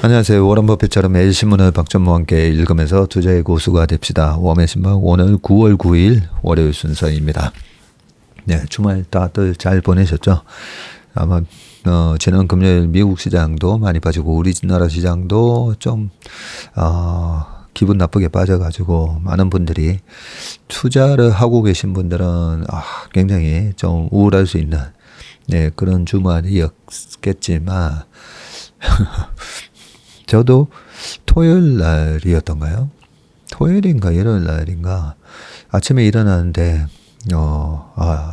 안녕하세요. 워런 버핏처럼 매일 신문을 박전무와 함께 읽으면서 투자의 고수가 됩시다. 웜의 신방 오늘 9월 9일 월요일 순서입니다. 네, 주말 다들 잘 보내셨죠? 아마 지난 금요일 미국 시장도 많이 빠지고 우리나라 시장도 좀 기분 나쁘게 빠져가지고 많은 분들이 투자를 하고 계신 분들은 굉장히 좀 우울할 수 있는 그런 주말이었겠지만 저도 토요일 날이었던가요? 토요일인가 일요일 날인가 아침에 일어나는데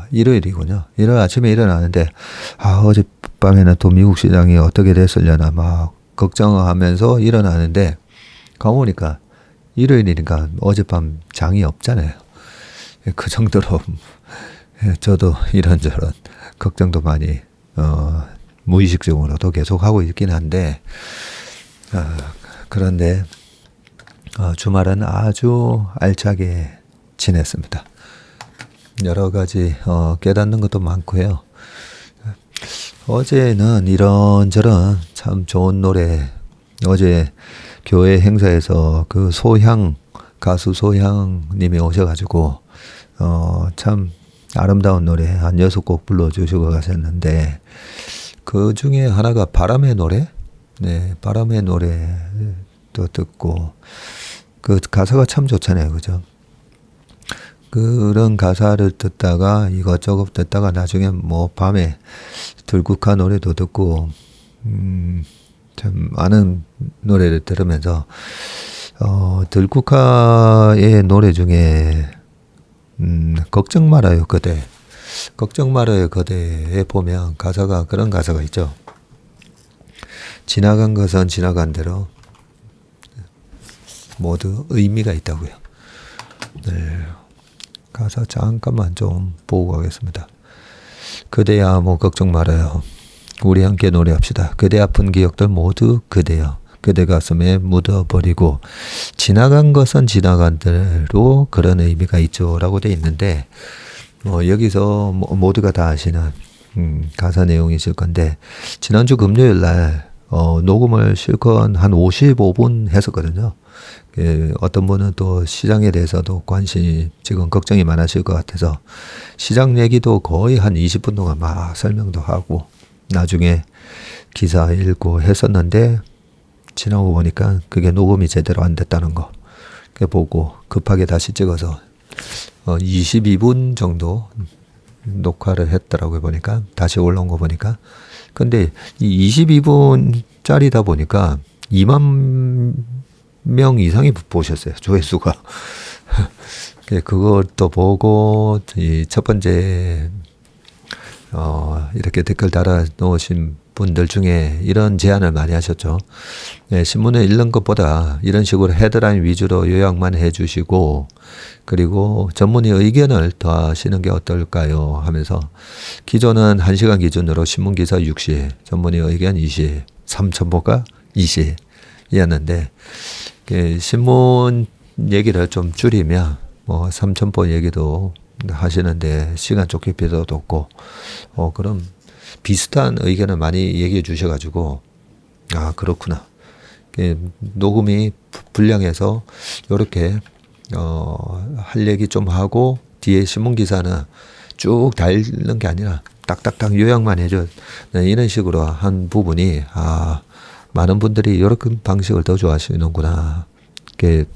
일요일이군요. 일요일 아침에 일어나는데 어젯밤에는 또 미국 시장이 어떻게 됐으려나 막 걱정하면서 일어나는데 가보니까 일요일이니까 어젯밤 장이 없잖아요. 그 정도로 저도 이런저런 걱정도 많이 무의식적으로도 계속 하고 있긴 한데 그런데 주말은 아주 알차게 지냈습니다. 여러 가지 깨닫는 것도 많고요. 어제는 이런저런 참 좋은 노래, 어제 교회 행사에서 그 가수 소향님이 오셔가지고 참 아름다운 노래 한 6곡 불러주시고 가셨는데 그 중에 하나가 바람의 노래? 네, 바람의 노래도 듣고 그 가사가 참 좋잖아요, 그죠? 그런 가사를 듣다가 이것저것 듣다가 나중에 뭐 밤에 들국화 노래도 듣고 참 많은 노래를 들으면서 들국화의 노래 중에 걱정 말아요 그대, 걱정 말아요 그대에 보면 가사가 그런 가사가 있죠. 지나간 것은 지나간 대로 모두 의미가 있다고요. 네, 가사 잠깐만 좀 보고 가겠습니다. 그대야 뭐 걱정 말아요. 우리 함께 노래합시다. 그대 아픈 기억들 모두 그대여. 그대 가슴에 묻어버리고 지나간 것은 지나간 대로 그런 의미가 있죠 라고 돼 있는데 여기서 모두가 다 아시는 가사 내용이실 건데 지난주 금요일 날 녹음을 실컷 한 55분 했었거든요. 어떤 분은 또 시장에 대해서도 지금 걱정이 많으실 것 같아서 시장 얘기도 거의 한 20분 동안 막 설명도 하고 나중에 기사 읽고 했었는데 지나고 보니까 그게 녹음이 제대로 안 됐다는 거 보고 급하게 다시 찍어서 22분 정도 녹화를 했더라고요. 보니까 다시 올라온 거 보니까 근데 이 22분짜리다 보니까 2만 명 이상이 보셨어요. 조회수가. 그것도 보고 이 첫 번째 이렇게 댓글 달아 놓으신 분들 중에 이런 제안을 많이 하셨죠. 네, 신문에 읽는 것보다 이런 식으로 헤드라인 위주로 요약만 해주시고 그리고 전문의 의견을 더하시는 게 어떨까요 하면서 기존은 1시간 기준으로 신문기사 60, 전문의 의견 20, 3첨보가 20이었는데 신문 얘기를 좀 줄이면 뭐 3첨보 얘기도 하시는데 시간 쫓길 필요도 없고 그럼 비슷한 의견을 많이 얘기해 주셔가지고 그렇구나. 녹음이 불량해서 이렇게 할 얘기 좀 하고 뒤에 신문 기사는 쭉 달는 게 아니라 딱딱딱 요약만 해줘. 네, 이런 식으로 한 부분이 많은 분들이 이렇게 방식을 더 좋아하시는구나.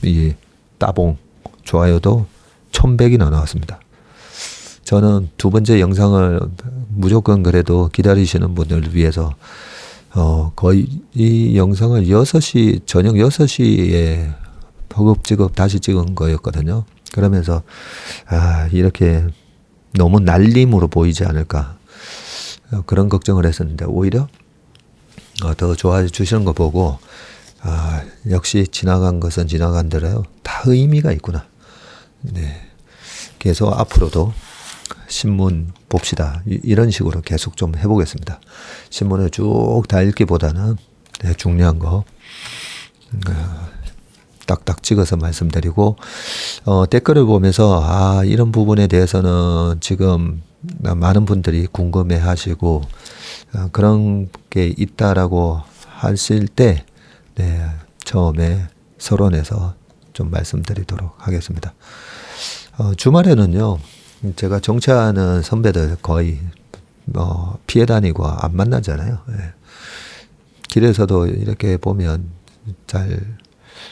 이 따봉 좋아요도 1100이나 나왔습니다. 저는 두 번째 영상을 무조건 그래도 기다리시는 분들을 위해서 거의 이 영상을 저녁 6시에 허겁지겁 다시 찍은 거였거든요. 그러면서 이렇게 너무 날림으로 보이지 않을까 그런 걱정을 했었는데 오히려 더 좋아해 주시는 거 보고 역시 지나간 것은 지나간 대로요. 다 의미가 있구나. 네. 그래서 앞으로도 신문 봅시다. 이런 식으로 계속 좀 해보겠습니다. 신문을 쭉 다 읽기보다는 중요한 거 딱딱 찍어서 말씀드리고 댓글을 보면서 이런 부분에 대해서는 지금 많은 분들이 궁금해 하시고 그런 게 있다라고 하실 때 처음에 서론에서 좀 말씀드리도록 하겠습니다. 주말에는요, 제가 정치하는 선배들 거의 피해 다니고 안 만나잖아요. 길에서도 이렇게 보면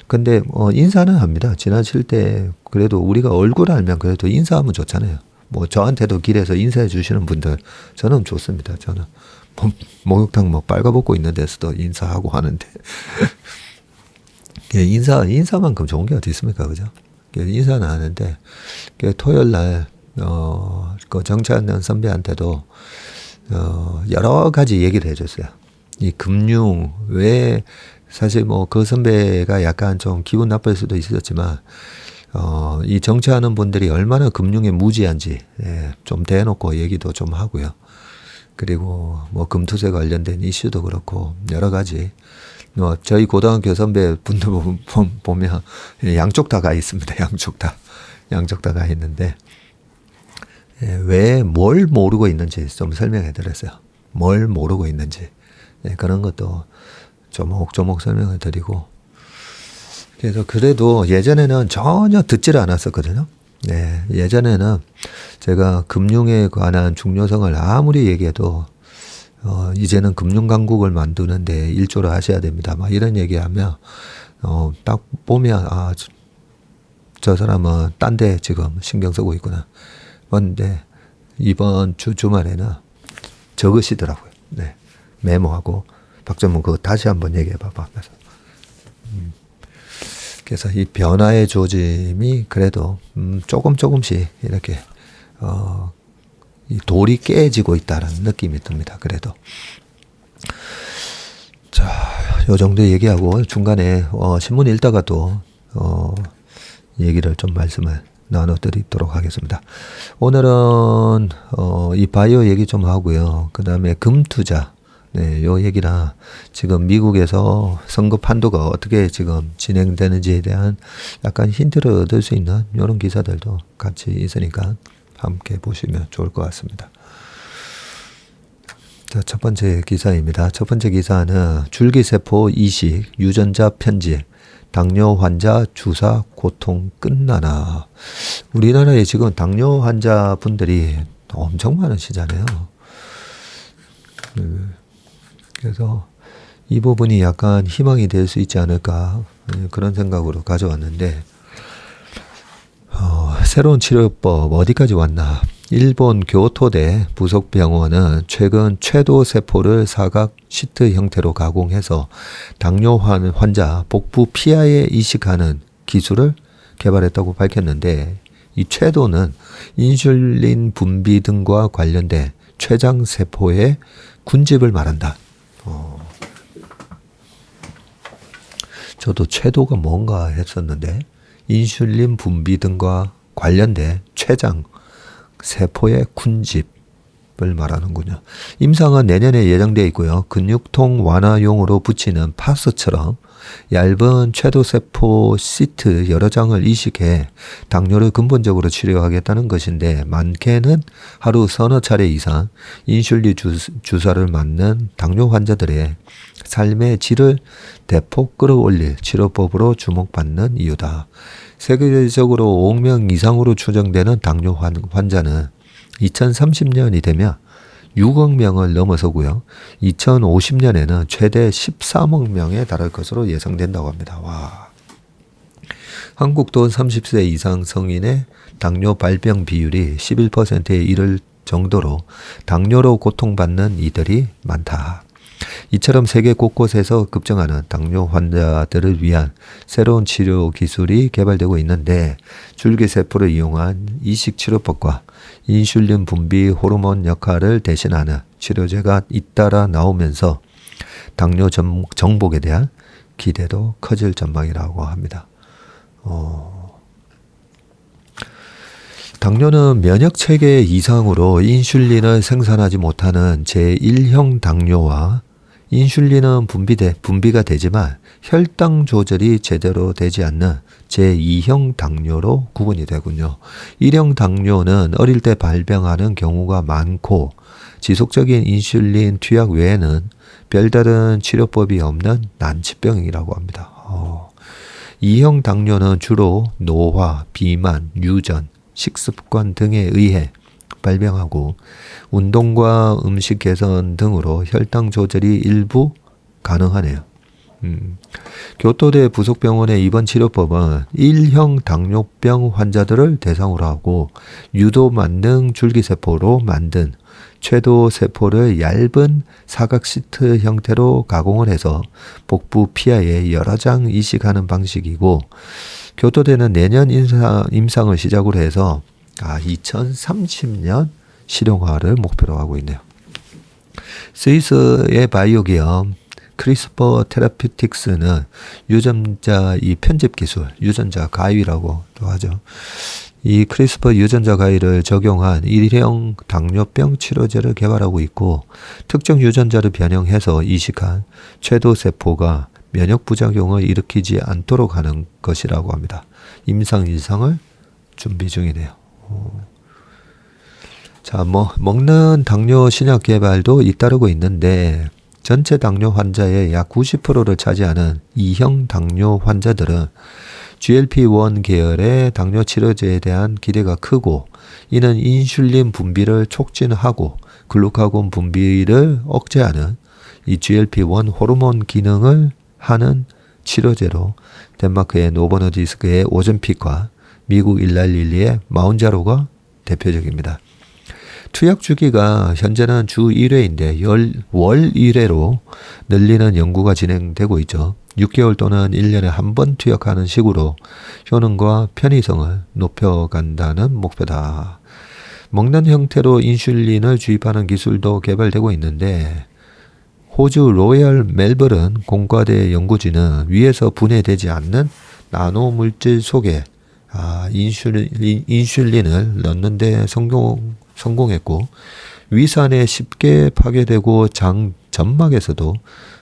근데 인사는 합니다. 지나칠 때 그래도 우리가 얼굴 알면 그래도 인사하면 좋잖아요. 뭐 저한테도 길에서 인사해 주시는 분들 저는 좋습니다. 저는 목욕탕 빨가벗고 있는 데서도 인사하고 하는데 인사만큼 좋은 게 어디 있습니까, 그죠? 인사는 하는데 토요일 날 그 정치하는 선배한테도 여러 가지 얘기를 해줬어요. 이 금융 왜 사실 뭐 그 선배가 약간 좀 기분 나쁠 수도 있었지만 이 정치하는 분들이 얼마나 금융에 무지한지 좀 대놓고 얘기도 좀 하고요. 그리고 뭐 금투세 관련된 이슈도 그렇고 여러 가지 저희 고등학교 선배 분들 보면 양쪽 다 가 있습니다. 양쪽 다 가 있는데 왜 뭘 모르고 있는지 좀 설명해 드렸어요. 뭘 모르고 있는지 그런 것도 조목조목 설명을 드리고 그래서 그래도 예전에는 전혀 듣지를 않았었거든요. 예전에는 제가 금융에 관한 중요성을 아무리 얘기해도 이제는 금융강국을 만드는데 일조를 하셔야 됩니다. 막 이런 얘기하면 딱 보면 저 사람은 딴 데 지금 신경 쓰고 있구나. 그런데 이번 주말에는 적으시더라고요. 메모하고 박전문 그거 다시 한번 얘기해 봐봐. 그래서 이 변화의 조짐이 그래도 조금씩 이렇게 이 돌이 깨지고 있다라는 느낌이 듭니다. 그래도 자, 요 정도 얘기하고 중간에 신문 읽다가 또 얘기를 좀 말씀을 나눠드리도록 하겠습니다. 오늘은 이 바이오 얘기 좀 하고요. 그 다음에 금투자 요 얘기나 지금 미국에서 선거 판도가 어떻게 지금 진행되는지에 대한 약간 힌트를 얻을 수 있는 이런 기사들도 같이 있으니까 함께 보시면 좋을 것 같습니다. 자, 첫 번째 기사입니다. 첫 번째 기사는 줄기세포 이식, 유전자 편집, 당뇨 환자 주사 고통 끝나나. 우리나라에 지금 당뇨 환자분들이 엄청 많으시잖아요. 그래서 이 부분이 약간 희망이 될 수 있지 않을까 그런 생각으로 가져왔는데 새로운 치료법 어디까지 왔나. 일본 교토대 부속병원은 최근 쇄도세포를 사각 시트 형태로 가공해서 당뇨 환자 복부 피하에 이식하는 기술을 개발했다고 밝혔는데 이 쇄도는 인슐린 분비 등과 관련된 췌장세포의 군집을 말한다. 저도 쇄도가 뭔가 했었는데 인슐린 분비 등과 관련된 췌장 세포의 군집을 말하는군요. 임상은 내년에 예정되어 있고요. 근육통 완화용으로 붙이는 파스처럼 얇은 쇄도세포 시트 여러 장을 이식해 당뇨를 근본적으로 치료하겠다는 것인데 많게는 하루 서너 차례 이상 인슐린 주사를 맞는 당뇨 환자들의 삶의 질을 대폭 끌어올릴 치료법으로 주목받는 이유다. 세계적으로 5억 명 이상으로 추정되는 당뇨 환자는 2030년이 되면 6억 명을 넘어서고요. 2050년에는 최대 13억 명에 달할 것으로 예상된다고 합니다. 와. 한국도 30세 이상 성인의 당뇨 발병 비율이 11%에 이를 정도로 당뇨로 고통받는 이들이 많다. 이처럼 세계 곳곳에서 급증하는 당뇨 환자들을 위한 새로운 치료 기술이 개발되고 있는데 줄기세포를 이용한 이식치료법과 인슐린 분비 호르몬 역할을 대신하는 치료제가 잇따라 나오면서 당뇨 정복에 대한 기대도 커질 전망이라고 합니다. 당뇨는 면역체계 이상으로 인슐린을 생산하지 못하는 제1형 당뇨와 인슐린은 분비가 되지만 혈당 조절이 제대로 되지 않는 제2형 당뇨로 구분이 되군요. 1형 당뇨는 어릴 때 발병하는 경우가 많고 지속적인 인슐린 투약 외에는 별다른 치료법이 없는 난치병이라고 합니다. 이형 당뇨는 주로 노화, 비만, 유전, 식습관 등에 의해 발병하고 운동과 음식 개선 등으로 혈당 조절이 일부 가능하네요. 교토대 부속병원의 입원 치료법은 1형 당뇨병 환자들을 대상으로 하고 유도 만능 줄기세포로 만든 췌도 세포를 얇은 사각 시트 형태로 가공을 해서 복부 피하에 여러 장 이식하는 방식이고, 교토대는 내년 임상을 시작으로 해서 2030년 실용화를 목표로 하고 있네요. 스위스의 바이오 기업 크리스퍼 테라피틱스는 유전자 편집 기술, 유전자 가위라고도 하죠. 이 크리스퍼 유전자 가위를 적용한 1형 당뇨병 치료제를 개발하고 있고, 특정 유전자를 변형해서 이식한 췌도 세포가 면역 부작용을 일으키지 않도록 하는 것이라고 합니다. 임상 일상을 준비 중이네요. 자, 먹는 당뇨 신약 개발도 잇따르고 있는데, 전체 당뇨 환자의 약 90%를 차지하는 2형 당뇨 환자들은 GLP-1 계열의 당뇨 치료제에 대한 기대가 크고, 이는 인슐린 분비를 촉진하고 글루카곤 분비를 억제하는 이 GLP-1 호르몬 기능을 하는 치료제로 덴마크의 노보노디스크의 오젬픽과 미국 일랄릴리의 마운자로가 대표적입니다. 투약 주기가 현재는 주 1회인데 월 1회로 늘리는 연구가 진행되고 있죠. 6개월 또는 1년에 한 번 투약하는 식으로 효능과 편의성을 높여간다는 목표다. 먹는 형태로 인슐린을 주입하는 기술도 개발되고 있는데, 호주 로열 멜버른 공과대 연구진은 위에서 분해되지 않는 나노 물질 속에 인슐린을 넣는 데 성공했고, 위산에 쉽게 파괴되고 장 점막에서도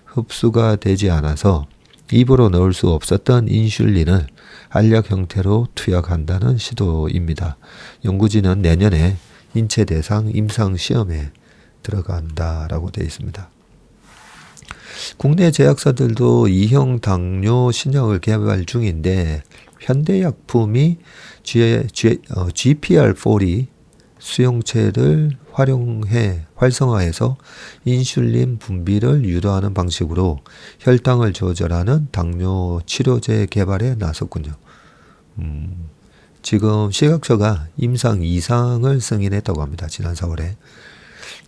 흡수가 되지 않아서 입으로 넣을 수 없었던 인슐린을 알약 형태로 투약한다는 시도입니다. 연구진은 내년에 인체 대상 임상 시험에 들어간다라고 되어 있습니다. 국내 제약사들도 2형 당뇨 신약을 개발 중인데, 현대약품이 GPR4 수용체를 활성화해서 인슐린 분비를 유도하는 방식으로 혈당을 조절하는 당뇨 치료제 개발에 나섰군요. 지금 식약처가 임상 2상을 승인했다고 합니다. 지난 4월에.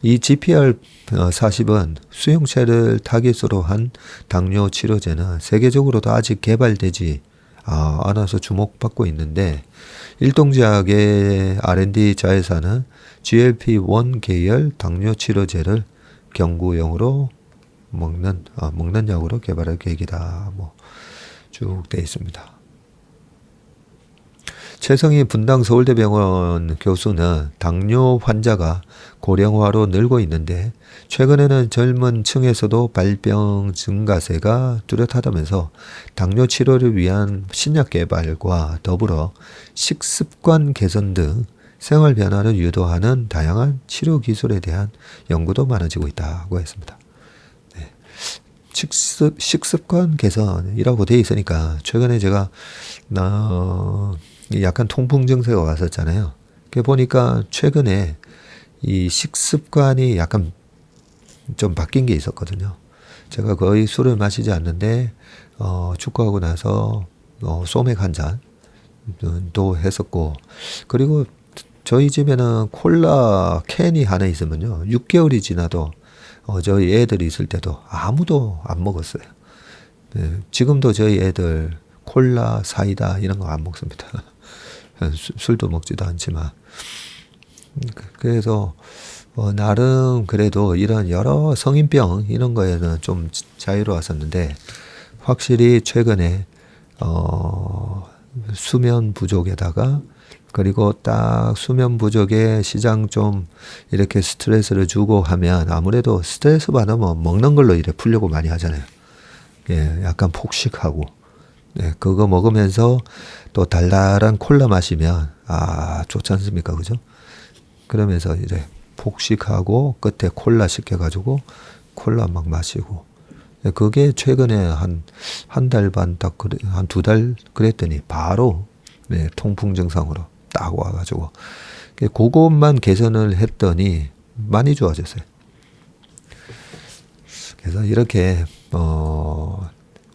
이 GPR40은 수용체를 타깃으로 한 당뇨 치료제는 세계적으로도 아직 개발되지 않아서 주목받고 있는데, 일동제약의 R&D 자회사는 GLP-1 계열 당뇨 치료제를 경구용으로 먹는 약으로 개발할 계획이다. 쭉 되어 있습니다. 최성희 분당 서울대병원 교수는 당뇨 환자가 고령화로 늘고 있는데, 최근에는 젊은 층에서도 발병 증가세가 뚜렷하다면서 당뇨 치료를 위한 신약 개발과 더불어 식습관 개선 등 생활 변화를 유도하는 다양한 치료 기술에 대한 연구도 많아지고 있다고 했습니다. 네. 식습관 개선이라고 되어 있으니까, 최근에 제가 약간 통풍 증세가 왔었잖아요. 보니까 최근에 이 식습관이 약간 좀 바뀐 게 있었거든요. 제가 거의 술을 마시지 않는데 축구하고 나서 소맥 한 잔도 했었고, 그리고 저희 집에는 콜라 캔이 하나 있으면요, 6개월이 지나도 저희 애들이 있을 때도 아무도 안 먹었어요. 네, 지금도 저희 애들 콜라, 사이다 이런 거 안 먹습니다. 술도 먹지도 않지만. 그래서 나름 그래도 이런 여러 성인병 이런 거에는 좀 자유로웠었는데, 확실히 최근에 수면 부족에다가, 그리고 딱 수면 부족에 시장 좀 이렇게 스트레스를 주고 하면 아무래도 스트레스 받으면 먹는 걸로 이렇게 풀려고 많이 하잖아요. 예, 약간 폭식하고. 네, 그거 먹으면서 또 달달한 콜라 마시면 좋지 않습니까? 그죠? 그러면서 이제 폭식하고 끝에 콜라 시켜가지고 콜라 막 마시고. 그게 최근에 한 달 반 딱 한 2달 그랬더니 바로 통풍 증상으로 딱 와가지고 그것만 개선을 했더니 많이 좋아졌어요. 그래서 이렇게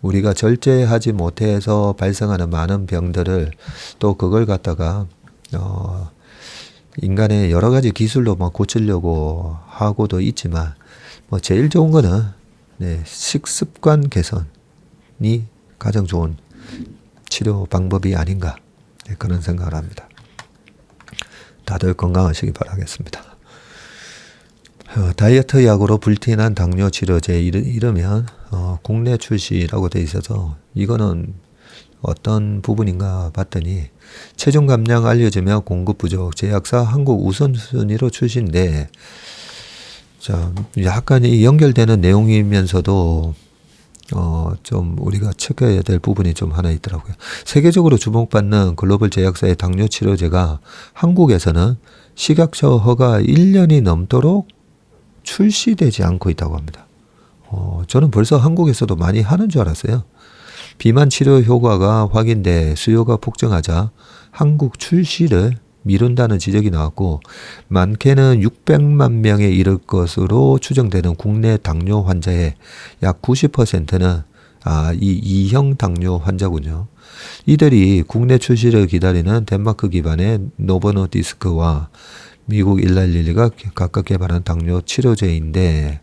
우리가 절제하지 못해서 발생하는 많은 병들을 또 그걸 갖다가 인간의 여러 가지 기술로 막 고치려고 하고도 있지만 뭐 제일 좋은 거는 식습관 개선이 가장 좋은 치료 방법이 아닌가 그런 생각을 합니다. 다들 건강하시기 바라겠습니다. 다이어트 약으로 불티난 당뇨 치료제 이러면 국내 출시라고 돼 있어서 이거는 어떤 부분인가 봤더니 체중 감량 알려지며 공급 부족 제약사 한국 우선순위로 출시인데 자 약간 이 연결되는 내용이면서도 좀 우리가 체크해야 될 부분이 좀 하나 있더라고요. 세계적으로 주목받는 글로벌 제약사의 당뇨 치료제가 한국에서는 식약처 허가 1년이 넘도록 출시되지 않고 있다고 합니다. 저는 벌써 한국에서도 많이 하는 줄 알았어요. 비만 치료 효과가 확인돼 수요가 폭증하자 한국 출시를 미룬다는 지적이 나왔고 많게는 600만 명에 이를 것으로 추정되는 국내 당뇨 환자의 약 90%는 이 2형 당뇨 환자군요. 이들이 국내 출시를 기다리는 덴마크 기반의 노보노디스크와 미국 일라릴리가 각각 개발한 당뇨 치료제인데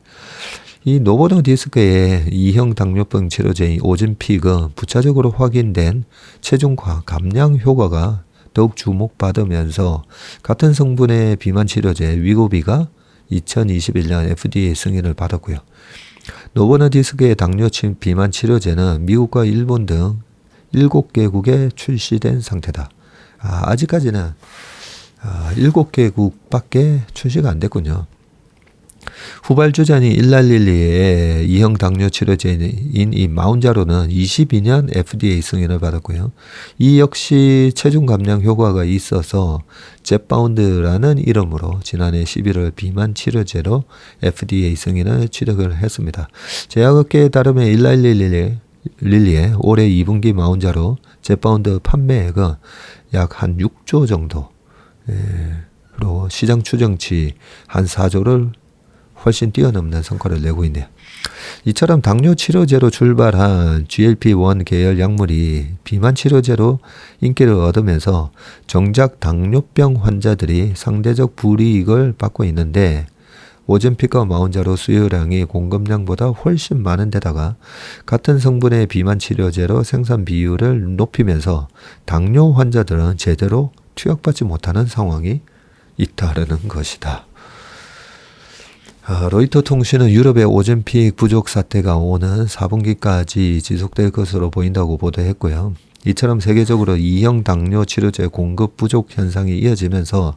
이 노보노디스크의 2형 당뇨병 치료제인 오즌픽은 부차적으로 확인된 체중 감량 효과가 더욱 주목받으면서 같은 성분의 비만 치료제 위고비가 2021년 FDA 승인을 받았고요. 노보노디스크의 당뇨 비만 치료제는 미국과 일본 등 7개국에 출시된 상태다. 아직까지는 7개국밖에 출시가 안 됐군요. 후발주자인 일랄릴리의 2형 당뇨 치료제인 이 마운자로는 22년 FDA 승인을 받았고요. 이 역시 체중 감량 효과가 있어서 젯바운드라는 이름으로 지난해 11월 비만 치료제로 FDA 승인을 취득을 했습니다. 제약업계에 따르면 일랄릴리의 올해 2분기 마운자로 젯바운드 판매액은 약 한 6조 정도 로 시장 추정치 한 4조를 훨씬 뛰어넘는 성과를 내고 있네요. 이처럼 당뇨 치료제로 출발한 GLP-1 계열 약물이 비만 치료제로 인기를 얻으면서 정작 당뇨병 환자들이 상대적 불이익을 받고 있는데 오젠픽과 마운자로 수요량이 공급량보다 훨씬 많은 데다가 같은 성분의 비만 치료제로 생산 비율을 높이면서 당뇨 환자들은 제대로 투약받지 못하는 상황이 있다라는 것이다. 로이터 통신은 유럽의 오젠픽 부족 사태가 오는 4분기까지 지속될 것으로 보인다고 보도했고요. 이처럼 세계적으로 2형 당뇨 치료제 공급 부족 현상이 이어지면서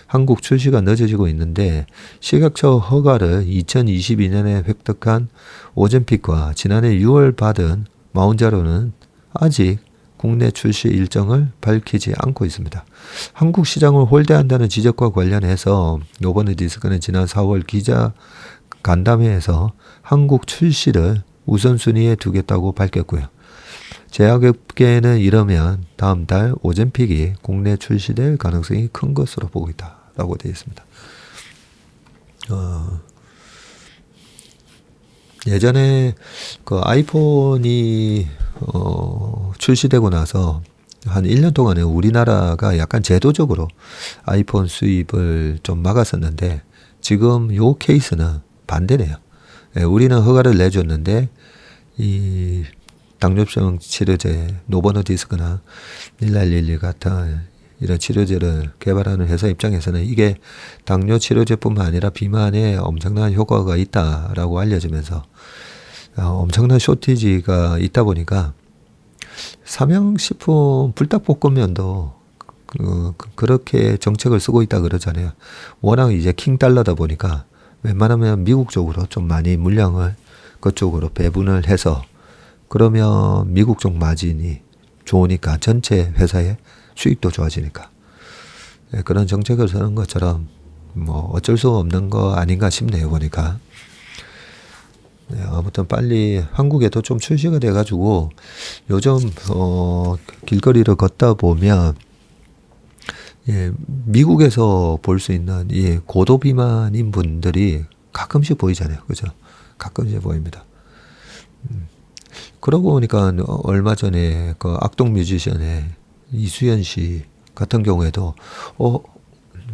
한국 출시가 늦어지고 있는데 식약처 허가를 2022년에 획득한 오젠픽과 지난해 6월 받은 마운자로는 아직 국내 출시 일정을 밝히지 않고 있습니다. 한국 시장을 홀대한다는 지적과 관련해서 노보노디스크는 지난 4월 기자 간담회에서 한국 출시를 우선순위에 두겠다고 밝혔고요. 제약업계는 이러면 다음 달 오젠픽이 국내 출시될 가능성이 큰 것으로 보고 있다라고 되어 있습니다. 예전에 그 아이폰이 출시되고 나서 한 1년 동안에 우리나라가 약간 제도적으로 아이폰 수입을 좀 막았었는데 지금 요 케이스는 반대네요. 우리는 허가를 내줬는데 이 당뇨병 치료제 노보노디스크나 일랄릴리 같은 이런 치료제를 개발하는 회사 입장에서는 이게 당뇨 치료제뿐만 아니라 비만에 엄청난 효과가 있다라고 알려지면서 엄청난 쇼티지가 있다 보니까 삼양식품 불닭볶음면도 그렇게 정책을 쓰고 있다 그러잖아요. 워낙 이제 킹달러다 보니까 웬만하면 미국 쪽으로 좀 많이 물량을 그쪽으로 배분을 해서 그러면 미국 쪽 마진이 좋으니까 전체 회사의 수익도 좋아지니까 그런 정책을 쓰는 것처럼 뭐 어쩔 수 없는 거 아닌가 싶네요. 보니까 네, 아무튼 빨리 한국에도 좀 출시가 돼가지고 요즘 길거리를 걷다 보면 예, 미국에서 볼 수 있는 이 고도 비만인 분들이 가끔씩 보이잖아요, 그죠? 가끔씩 보입니다. 그러고 보니까 얼마 전에 그 악동 뮤지션의 이수연 씨 같은 경우에도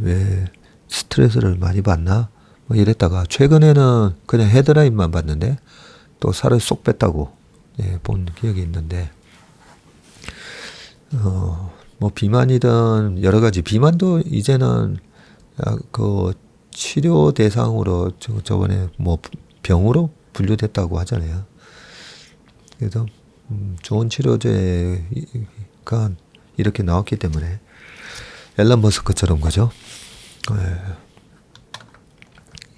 왜 스트레스를 많이 받나? 뭐 이랬다가 최근에는 그냥 헤드라인만 봤는데 또 살을 쏙 뺐다고 예, 본 기억이 있는데 뭐 비만이든 여러 가지 비만도 이제는 그 치료 대상으로 저번에 뭐 병으로 분류됐다고 하잖아요. 그래서 좋은 치료제가 이렇게 나왔기 때문에 앨런 머스크처럼 그죠?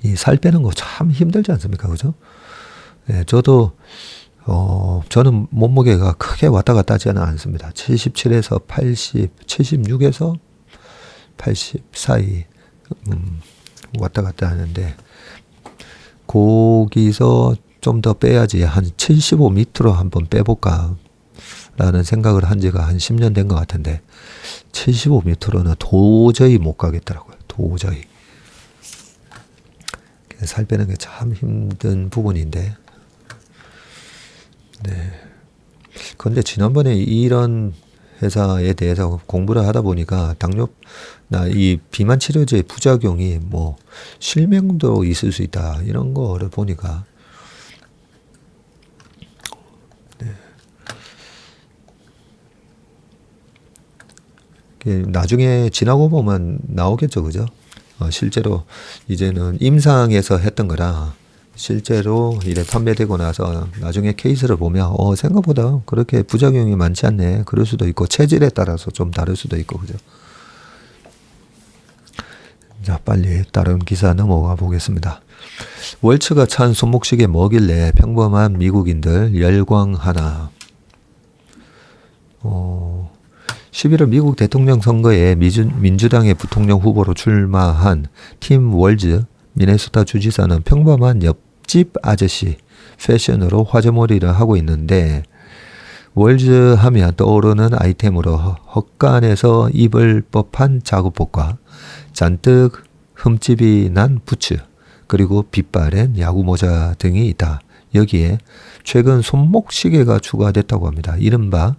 이 살 빼는 거 참 힘들지 않습니까? 그죠? 예, 저도 저는 몸무게가 크게 왔다 갔다 하지는 않습니다. 77에서 80, 76에서 80 사이 왔다 갔다 하는데 거기서 좀 더 빼야지 한 75 밑으로 한번 빼볼까 라는 생각을 한 지가 한 10년 된 것 같은데 75 밑으로는 도저히 못 가겠더라고요. 도저히. 살 빼는 게 참 힘든 부분인데 네. 그런데 지난번에 이런 회사에 대해서 공부를 하다 보니까 이 비만 치료제의 부작용이 뭐 실명도 있을 수 있다 이런 거를 보니까 나중에 지나고 보면 나오겠죠, 그죠? 실제로 이제는 임상에서 했던 거라 실제로 이래 판매되고 나서 나중에 케이스를 보면 생각보다 그렇게 부작용이 많지 않네. 그럴 수도 있고 체질에 따라서 좀 다를 수도 있고 그죠? 자, 빨리 다른 기사 넘어가 보겠습니다. 월츠가 찬 손목시계 뭐길래 평범한 미국인들 열광하나. 11월 미국 대통령 선거에 민주당의 부통령 후보로 출마한 팀 월즈 미네소타 주지사는 평범한 옆집 아저씨 패션으로 화제몰이를 하고 있는데 월즈 하면 떠오르는 아이템으로 헛간에서 입을 법한 작업복과 잔뜩 흠집이 난 부츠 그리고 빛바랜 야구모자 등이 있다. 여기에 최근 손목시계가 추가됐다고 합니다. 이른바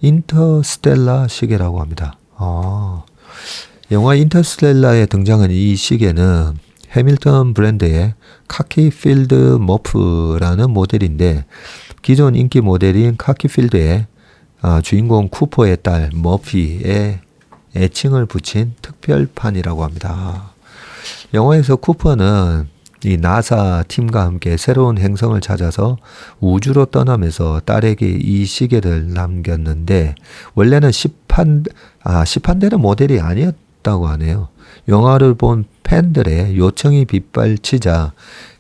인터스텔라 시계라고 합니다. 영화 인터스텔라에 등장한 이 시계는 해밀턴 브랜드의 카키필드 머프라는 모델인데 기존 인기 모델인 카키필드의 주인공 쿠퍼의 딸 머피의 애칭을 붙인 특별판이라고 합니다. 영화에서 쿠퍼는 이 나사 팀과 함께 새로운 행성을 찾아서 우주로 떠나면서 딸에게 이 시계를 남겼는데 원래는 시판되는 모델이 아니었다고 하네요. 영화를 본 팬들의 요청이 빗발치자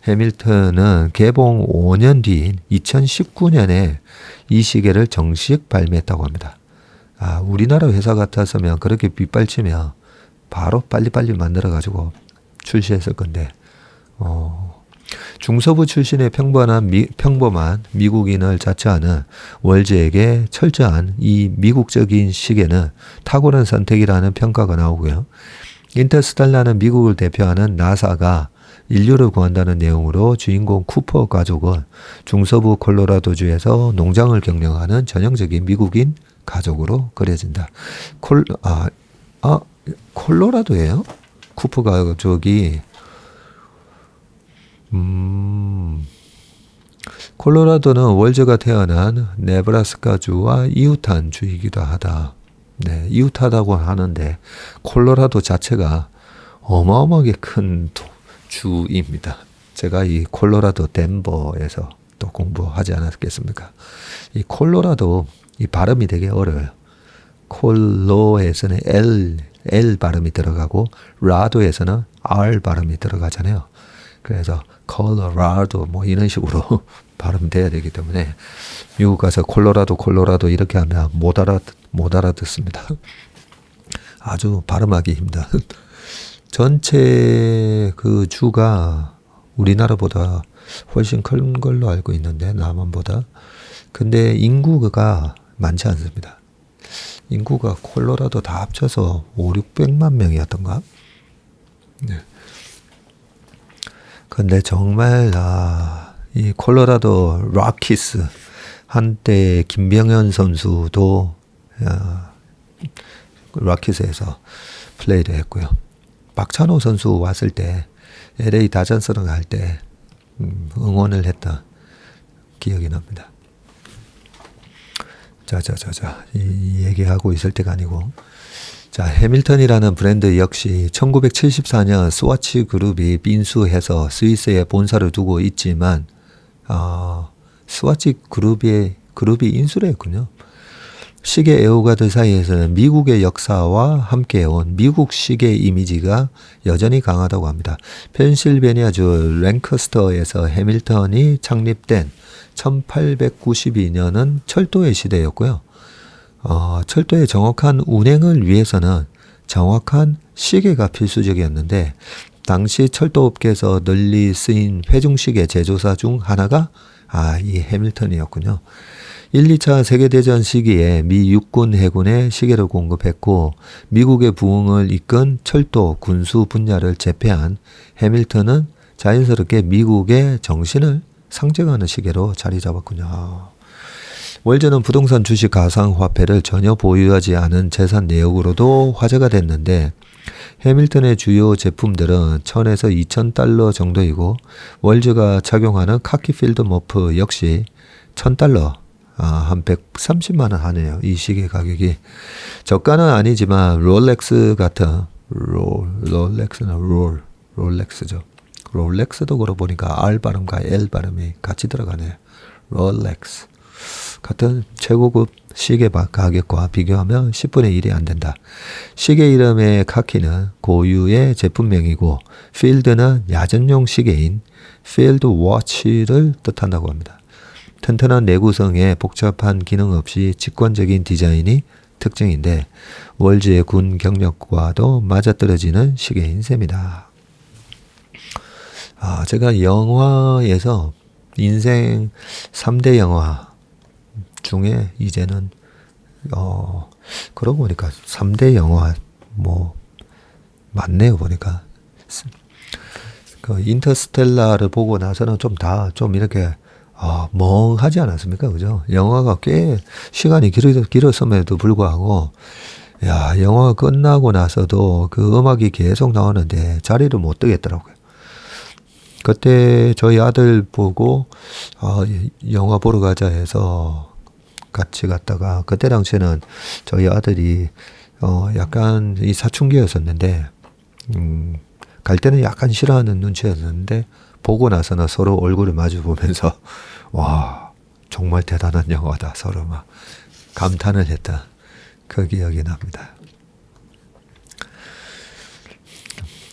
해밀턴은 개봉 5년 뒤인 2019년에 이 시계를 정식 발매했다고 합니다. 우리나라 회사 같았으면 그렇게 빗발치면 바로 빨리빨리 만들어가지고 출시했을 건데 중서부 출신의 평범한 미국인을 자처하는 월즈에게 철저한 이 미국적인 시계는 탁월한 선택이라는 평가가 나오고요. 인터스텔라는 미국을 대표하는 나사가 인류를 구한다는 내용으로 주인공 쿠퍼 가족은 중서부 콜로라도주에서 농장을 경영하는 전형적인 미국인 가족으로 그려진다. 콜로라도예요? 쿠퍼 가족이 콜로라도는 월즈가 태어난 네브라스카주와 이웃한 주이기도 하다. 네, 이웃하다고 하는데 콜로라도 자체가 어마어마하게 큰 주입니다. 제가 이 콜로라도 덴버에서 또 공부하지 않았겠습니까? 이 콜로라도 이 발음이 되게 어려워요. 콜로에서는 L 발음이 들어가고 라도에서는 R 발음이 들어가잖아요. 그래서 콜로라도 뭐 이런 식으로 발음돼야 되기 때문에 미국 가서 콜로라도 이렇게 하면 못 알아듣습니다. 아주 발음하기 힘든. 전체 그 주가 우리나라보다 훨씬 큰 걸로 알고 있는데 남원보다. 근데 인구가 많지 않습니다. 인구가 콜로라도 다 합쳐서 5,600만 명이었던가? 네. 근데 정말 이 콜로라도 락키스 한때 김병현 선수도 락키스에서 플레이를 했고요. 박찬호 선수 왔을 때 LA 다전스랑 할 때 응원을 했던 기억이 납니다. 이 얘기하고 있을 때가 아니고, 자, 해밀턴이라는 브랜드 역시 1974년 스와치 그룹이 인수해서 스위스에 본사를 두고 있지만, 스와치 그룹이 인수를 했군요. 시계 애호가들 사이에서는 미국의 역사와 함께해온 미국 시계 이미지가 여전히 강하다고 합니다. 펜실베니아주 랭커스터에서 해밀턴이 창립된 1892년은 철도의 시대였고요. 철도의 정확한 운행을 위해서는 정확한 시계가 필수적이었는데, 당시 철도업계에서 널리 쓰인 회중시계 제조사 중 하나가 이 해밀턴이었군요. 1, 2차 세계대전 시기에 미 육군 해군에 시계를 공급했고, 미국의 부흥을 이끈 철도 군수 분야를 제패한 해밀턴은 자연스럽게 미국의 정신을 상징하는 시계로 자리 잡았군요. 월저는 부동산 주식 가상화폐를 전혀 보유하지 않은 재산 내역으로도 화제가 됐는데, 해밀턴의 주요 제품들은 1,000에서 2,000달러 정도이고, 월저가 착용하는 카키필드 머프 역시 1,000달러, 한 130만 원 하네요. 이 시계 가격이. 저가는 아니지만 롤렉스 같은 롤렉스죠. 롤렉스도 그러고 보니까 R 발음과 L 발음이 같이 들어가네요. 롤렉스 같은 최고급 시계 가격과 비교하면 10분의 1이 안 된다. 시계 이름의 카키는 고유의 제품명이고, 필드는 야전용 시계인 필드 워치를 뜻한다고 합니다. 튼튼한 내구성에 복잡한 기능 없이 직관적인 디자인이 특징인데, 월즈의 군 경력과도 맞아떨어지는 시계인 셈이다. 제가 영화에서 인생 3대 영화 중에 이제는 그러고 보니까 3대 영화 맞네요. 보니까 그 인터스텔라를 보고 나서는 좀 이렇게 멍하지 않았습니까? 그죠? 영화가 꽤 시간이 길었음에도 불구하고, 영화가 끝나고 나서도 그 음악이 계속 나오는데 자리를 못 뜨겠더라고요. 그때 저희 아들 보고, 영화 보러 가자 해서 같이 갔다가, 그때 당시에는 저희 아들이, 약간 이 사춘기였었는데, 갈 때는 약간 싫어하는 눈치였는데, 보고 나서는 서로 얼굴을 마주 보면서, 와, 정말 대단한 영화다. 서로 막 감탄을 했다. 그 기억이 납니다.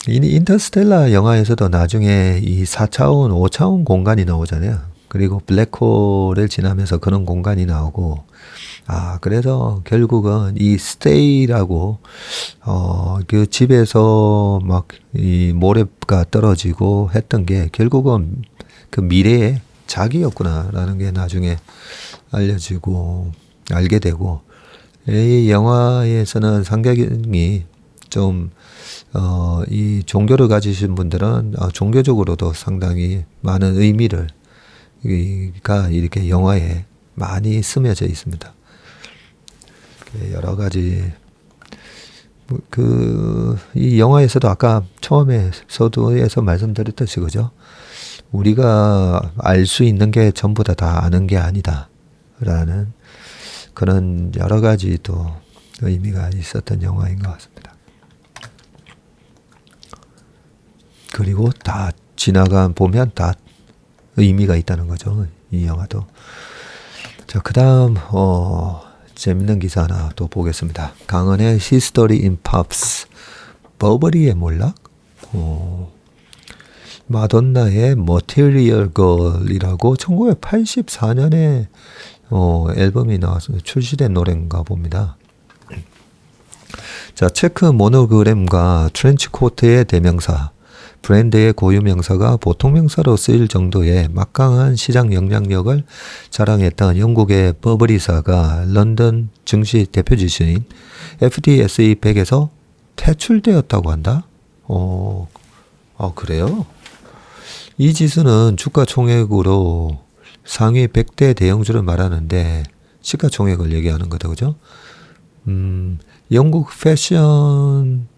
이 인터스텔라 영화에서도 나중에 이 4차원, 5차원 공간이 나오잖아요. 그리고 블랙홀을 지나면서 그런 공간이 나오고, 그래서 결국은 이 스테이라고, 그 집에서 막 이 모래가 떨어지고 했던 게 결국은 그 미래의 자기였구나라는 게 나중에 알게 되고, 이 영화에서는 상당히 좀, 이 종교를 가지신 분들은 종교적으로도 상당히 많은 의미가 이렇게 영화에 많이 스며져 있습니다. 여러 가지, 이 영화에서도 아까 처음에 서두에서 말씀드렸듯이, 그죠? 우리가 알 수 있는 게 전부 다 아는 게 아니다. 라는 그런 여러 가지 또 의미가 있었던 영화인 것 같습니다. 그리고 다 보면 다 의미가 있다는 거죠. 이 영화도. 자, 그 다음, 재밌는 기사 하나 또 보겠습니다. 강은의 History in Pops. 버버리의 몰락? 마돈나의 Material Girl이라고 1984년에 앨범이 나와서 출시된 노래인가 봅니다. 자, 체크 모노그램과 트렌치 코트의 대명사 브랜드의 고유명사가 보통명사로 쓰일 정도의 막강한 시장 영향력을 자랑했던 영국의 버버리사가 런던 증시 대표 지수인 FTSE 100에서 퇴출되었다고 한다? 그래요? 이 지수는 주가 총액으로 상위 100대 대형주를 말하는데 시가총액을 얘기하는 거다, 그죠? 영국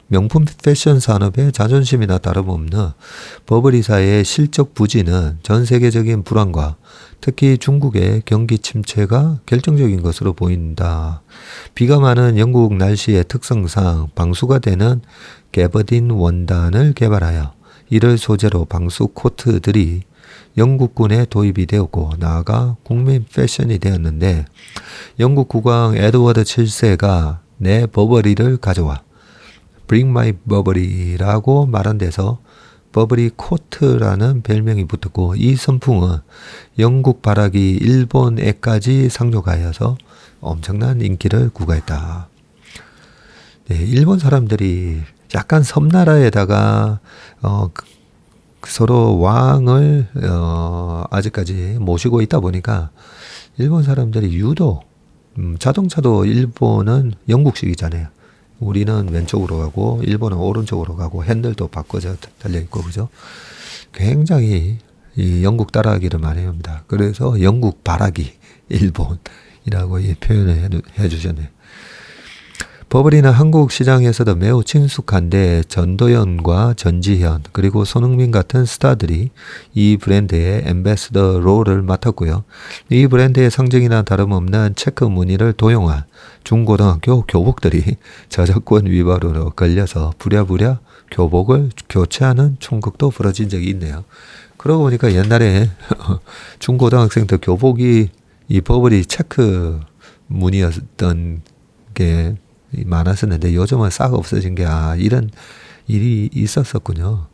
명품 패션 산업의 자존심이나 다름없는 버버리사의 실적 부진은 전 세계적인 불안과 특히 중국의 경기 침체가 결정적인 것으로 보인다. 비가 많은 영국 날씨의 특성상 방수가 되는 게버딘 원단을 개발하여 이를 소재로 방수 코트들이 영국군에 도입이 되었고 나아가 국민 패션이 되었는데 영국 국왕 에드워드 7세가 내 버버리를 가져와 Bring my Burberry라고 말한 데서 버버리 코트라는 별명이 붙었고 이 선풍은 영국 발악이 일본에까지 상륙하여서 엄청난 인기를 구가했다. 네, 일본 사람들이 약간 섬나라에다가 서로 왕을 아직까지 모시고 있다 보니까 일본 사람들이 유독 자동차도 일본은 영국식이잖아요. 우리는 왼쪽으로 가고 일본은 오른쪽으로 가고 핸들도 바꿔서 달려있고 그죠? 굉장히 이 영국 따라하기를 많이 합니다. 그래서 영국 발악이 일본이라고 이 표현을 해주셨네요. 버버리는 한국 시장에서도 매우 친숙한데 전도연과 전지현 그리고 손흥민 같은 스타들이 이 브랜드의 앰베서더 롤을 맡았고요. 이 브랜드의 상징이나 다름없는 체크 무늬를 도용한 중고등학교 교복들이 저작권 위반으로 걸려서 부랴부랴 교복을 교체하는 총극도 벌어진 적이 있네요. 그러고 보니까 옛날에 중고등학생들 교복이 이 버버리 체크 무늬였던 게 많았었는데 요즘은 싹 없어진 게 이런 일이 있었었군요.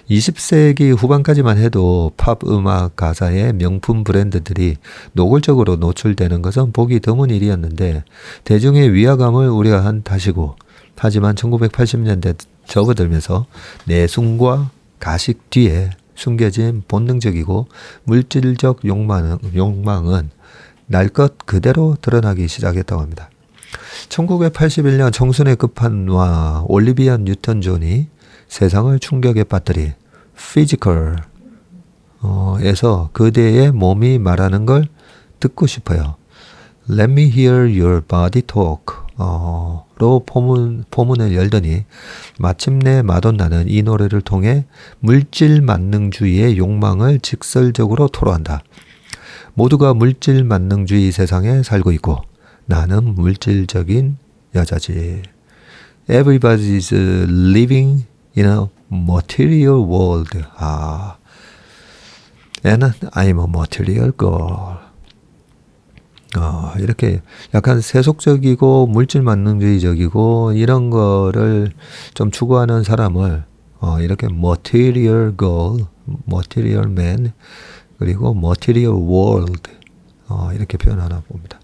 20세기 후반까지만 해도 팝 음악 가사의 명품 브랜드들이 노골적으로 노출되는 것은 보기 드문 일이었는데 대중의 위화감을 우려한 탓이고 하지만 1980년대 접어들면서 내숭과 가식 뒤에 숨겨진 본능적이고 물질적 욕망은 날 것 그대로 드러나기 시작했다고 합니다. 1981년 청순의 끝판왕 올리비아 뉴턴 존이 세상을 충격에 빠뜨린 피지컬 에서 그대의 몸이 말하는 걸 듣고 싶어요. Let me hear your body talk 로 포문을 열더니 마침내 마돈나는 이 노래를 통해 물질 만능주의의 욕망을 직설적으로 토로한다. 모두가 물질 만능주의 세상에 살고 있고 나는 물질적인 여자지. Everybody's living in a material world. And I'm a material girl. 이렇게 약간 세속적이고 물질 만능주의적이고 이런 거를 좀 추구하는 사람을 이렇게 material girl, material man, 그리고 material world 이렇게 표현하나 봅니다.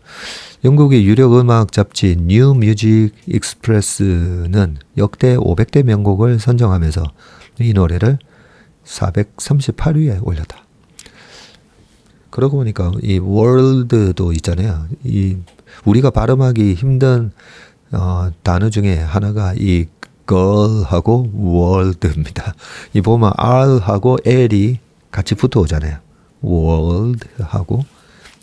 영국의 유력 음악 잡지 뉴 뮤직 익스프레스는 역대 500대 명곡을 선정하면서 이 노래를 438위에 올렸다. 그러고 보니까 이 월드도 있잖아요. 이 우리가 발음하기 힘든 단어 중에 하나가 이 girl하고 world입니다. 이 보면 R하고 L이 같이 붙어오잖아요. world하고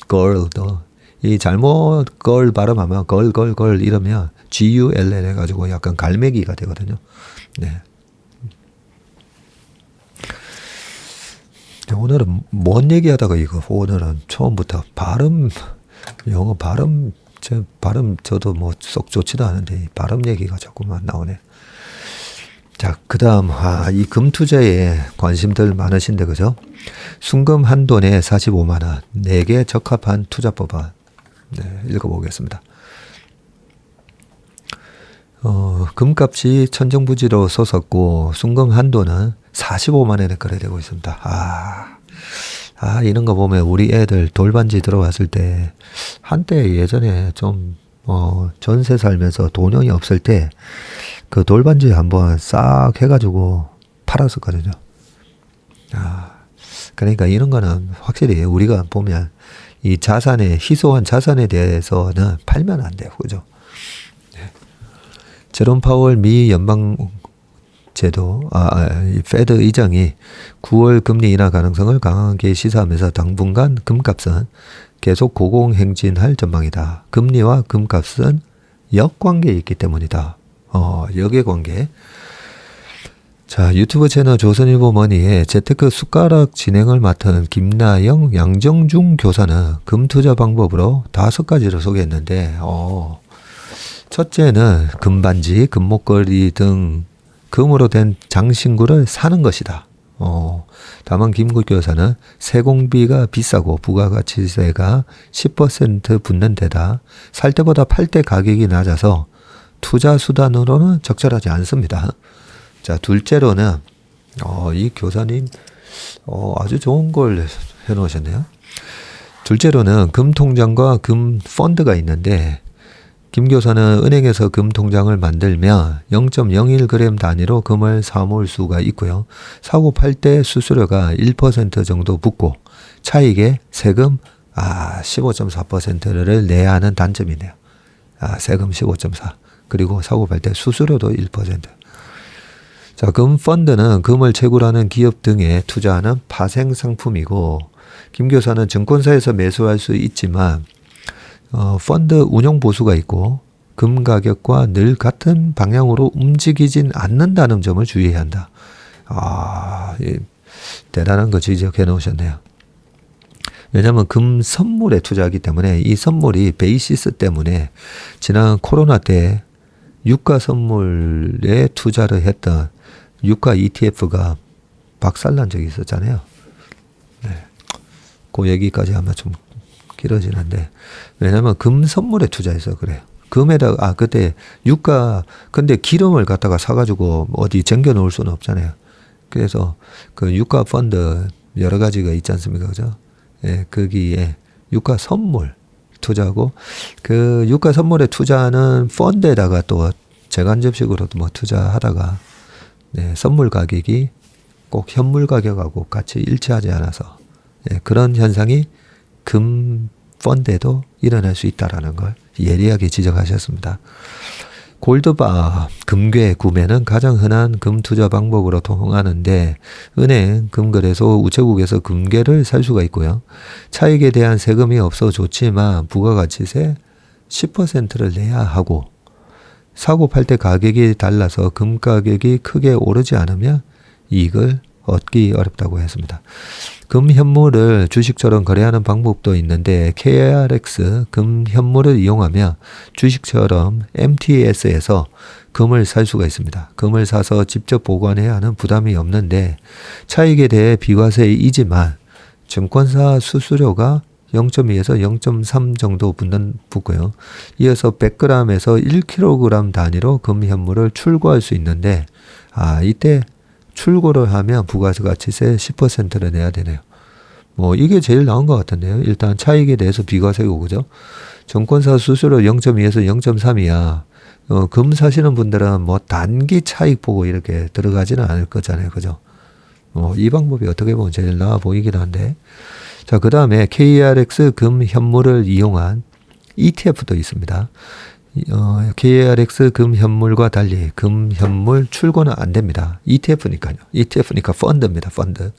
girl도 이 잘못 걸 발음하면 걸 이러면 GULL 해가지고 약간 갈매기가 되거든요. 네. 오늘은 뭔 얘기하다가 오늘은 처음부터 영어 발음 저도 뭐 썩 좋지도 않은데 발음 얘기가 자꾸만 나오네. 자, 그 다음, 이 금투자에 관심들 많으신데, 그죠? 순금 한돈에 45만원, 4개 적합한 투자법안. 네, 읽어보겠습니다. 금값이 천정부지로 솟았고, 순금 한돈은 45만원에 거래되고 있습니다. 이런 거 보면 우리 애들 돌반지 들어왔을 때, 한때 예전에 좀, 전세 살면서 돈이 없을 때, 그 돌반지 한번 싹 해가지고 팔았었거든요. 그러니까 이런 거는 확실히 우리가 보면 이 희소한 자산에 대해서는 팔면 안 돼요. 그죠? 제롬 파월 미 연방제도, 이 페드 의장이 9월 금리 인하 가능성을 강하게 시사하면서 당분간 금값은 계속 고공행진할 전망이다. 금리와 금값은 역관계에 있기 때문이다. 역의 관계. 자, 유튜브 채널 조선일보 머니에 재테크 숟가락 진행을 맡은 김나영, 양정중 교사는 금투자 방법으로 5가지를 소개했는데, 첫째는 금반지, 금목걸이 등 금으로 된 장신구를 사는 것이다. 다만 김 교사는 세공비가 비싸고 부가가치세가 10% 붙는 데다 살 때보다 팔 때 가격이 낮아서 투자 수단으로는 적절하지 않습니다. 자, 둘째로는 이 교사님 아주 좋은 걸 해놓으셨네요. 둘째로는 금 통장과 금 펀드가 있는데 김 교사는 은행에서 금 통장을 만들면 0.01g 단위로 금을 사모을 수가 있고요. 사고 팔 때 수수료가 1% 정도 붙고 차익에 세금 15.4%를 내야 하는 단점이네요. 세금 15.4. 그리고 사고 팔 때 수수료도 1%. 자, 금 펀드는 금을 채굴하는 기업 등에 투자하는 파생 상품이고 김 교사는 증권사에서 매수할 수 있지만 펀드 운용 보수가 있고 금 가격과 늘 같은 방향으로 움직이진 않는다는 점을 주의해야 한다. 대단한 거 지적해 놓으셨네요. 왜냐하면 금 선물에 투자하기 때문에 이 선물이 베이시스 때문에 지난 코로나 때 유가 선물에 투자를 했던 유가 ETF가 박살난 적이 있었잖아요. 그 얘기까지 하면 좀 길어지는데, 왜냐면 금 선물에 투자해서 그래요. 금에다가, 그때 근데 기름을 갖다가 사가지고 어디 쟁겨 놓을 수는 없잖아요. 그래서 그 유가 펀드 여러 가지가 있지 않습니까? 그죠? 거기에 유가 선물 투자하고, 그 유가 선물에 투자하는 펀드에다가 또 재간접식으로도 투자하다가, 선물 가격이 꼭 현물 가격하고 같이 일치하지 않아서, 그런 현상이 금 펀드에도 일어날 수 있다라는 걸 예리하게 지적하셨습니다. 골드바, 금괴 구매는 가장 흔한 금 투자 방법으로 통하는데 은행, 금거래소, 우체국에서 금괴를 살 수가 있고요. 차익에 대한 세금이 없어 좋지만 부가가치세 10%를 내야 하고 사고 팔 때 가격이 달라서 금 가격이 크게 오르지 않으면 이익을 얻기 어렵다고 했습니다. 금 현물을 주식처럼 거래하는 방법도 있는데 KRX 금 현물을 이용하면 주식처럼 MTS에서 금을 살 수가 있습니다. 금을 사서 직접 보관해야 하는 부담이 없는데 차익에 대해 비과세이지만 증권사 수수료가 0.2에서 0.3 정도 붙고요. 이어서 100g에서 1kg 단위로 금 현물을 출고할 수 있는데 이때 출고를 하면 부가가치세 10%를 내야 되네요. 이게 제일 나은 것 같은데요. 일단 차익에 대해서 비과세고, 그죠? 증권사 수수료 0.2에서 0.3이야. 금 사시는 분들은 단기 차익 보고 이렇게 들어가지는 않을 거잖아요. 그죠? 이 방법이 어떻게 보면 제일 나아 보이긴 한데. 자, 그 다음에 KRX 금 현물을 이용한 ETF도 있습니다. KRX 금 현물과 달리 금 현물 출고는 안 됩니다. ETF니까요. ETF니까 펀드입니다. 펀드.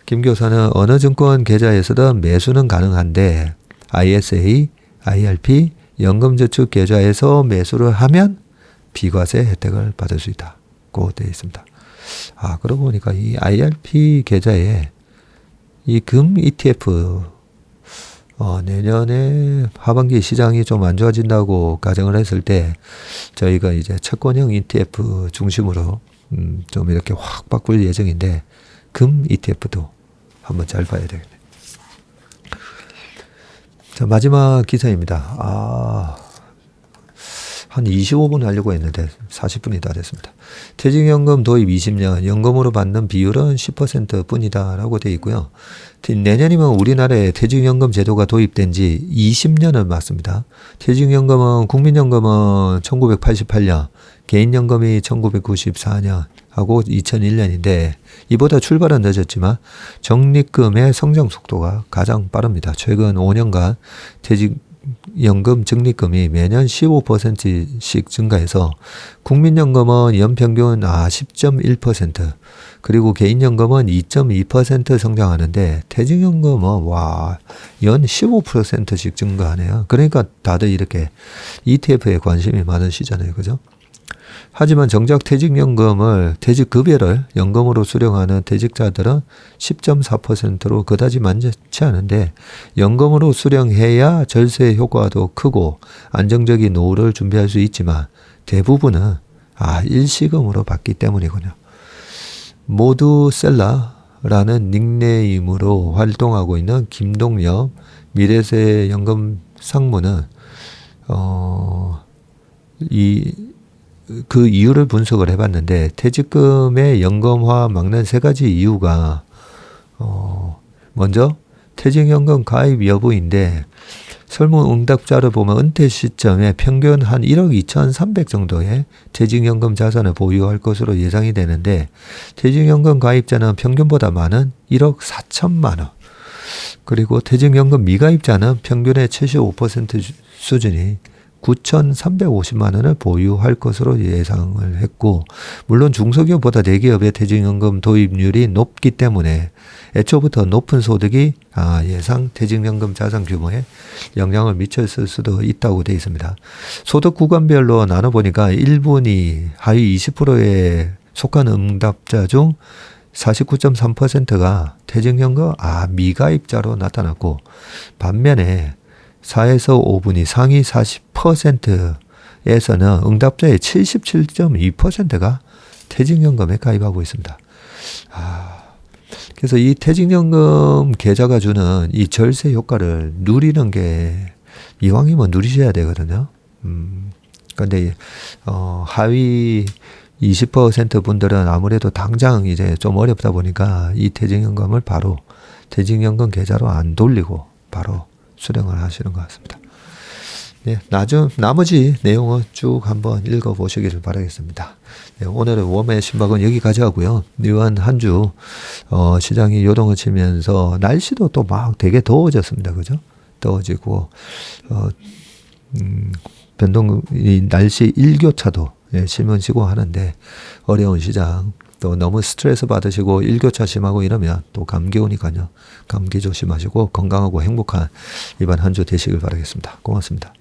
김 교사는 어느 증권 계좌에서든 매수는 가능한데 ISA, IRP, 연금저축 계좌에서 매수를 하면 비과세 혜택을 받을 수 있다고 되어 있습니다. 그러고 보니까 이 IRP 계좌에 이 금 ETF 내년에 하반기 시장이 좀 안 좋아진다고 가정을 했을 때 저희가 이제 채권형 ETF 중심으로 좀 이렇게 확 바꿀 예정인데 금 ETF도 한번 잘 봐야 되겠네요. 자, 마지막 기사입니다. 한 25분 하려고 했는데 40분이 다 됐습니다. 퇴직연금 도입 20년, 연금으로 받는 비율은 10% 뿐이다라고 되어 있고요. 내년이면 우리나라에 퇴직연금 제도가 도입된 지 20년을 맞습니다. 퇴직연금은, 국민연금은 1988년, 개인연금이 1994년 하고 2001년인데 이보다 출발은 늦었지만 적립금의 성장 속도가 가장 빠릅니다. 최근 5년간 퇴직연금 적립금이 매년 15%씩 증가해서 국민연금은 연평균 10.1%, 그리고 개인연금은 2.2% 성장하는데 퇴직연금은 연 15%씩 증가하네요. 그러니까 다들 이렇게 ETF에 관심이 많으시잖아요. 그죠? 하지만 정작 퇴직연금을, 퇴직급여를 연금으로 수령하는 퇴직자들은 10.4%로 그다지 많지 않은데 연금으로 수령해야 절세 효과도 크고 안정적인 노후를 준비할 수 있지만 대부분은 일시금으로 받기 때문이군요. 모두 셀라라는 닉네임으로 활동하고 있는 김동엽 미래세연금 상무는 그 이유를 분석을 해봤는데 퇴직금의 연금화 막는 세 가지 이유가 먼저 퇴직연금 가입 여부인데 설문 응답자를 보면 은퇴 시점에 평균 한 1억 2,300 정도의 퇴직연금 자산을 보유할 것으로 예상이 되는데 퇴직연금 가입자는 평균보다 많은 1억 4천만 원, 그리고 퇴직연금 미가입자는 평균의 75% 수준이 9,350만 원을 보유할 것으로 예상을 했고, 물론 중소기업보다 대기업의 퇴직연금 도입률이 높기 때문에 애초부터 높은 소득이 예상 퇴직연금 자산 규모에 영향을 미쳤을 수도 있다고 되어 있습니다. 소득 구간별로 나눠보니까 1분위 하위 20%에 속한 응답자 중 49.3%가 퇴직연금 미가입자로 나타났고, 반면에 4에서 5분위 상위 40%에서는 응답자의 77.2%가 퇴직연금에 가입하고 있습니다. 그래서 이 퇴직연금 계좌가 주는 이 절세 효과를 누리는 게 이왕이면 누리셔야 되거든요. 근데 하위 20% 분들은 아무래도 당장 이제 좀 어렵다 보니까 이 퇴직연금을 바로 퇴직연금 계좌로 안 돌리고 바로 수령을 하시는 것 같습니다. 네, 나머지 내용은 쭉 한번 읽어보시기를 바라겠습니다. 네, 오늘의 웜의 신박은 여기까지 하고요. 이번 한 주 시장이 요동을 치면서 날씨도 또 막 되게 더워졌습니다. 그죠? 더워지고 이 날씨 일교차도 심해지고 하는데 어려운 시장, 또 너무 스트레스 받으시고 일교차 심하고 이러면 또 감기 오니까요. 감기 조심하시고 건강하고 행복한 이번 한 주 되시길 바라겠습니다. 고맙습니다.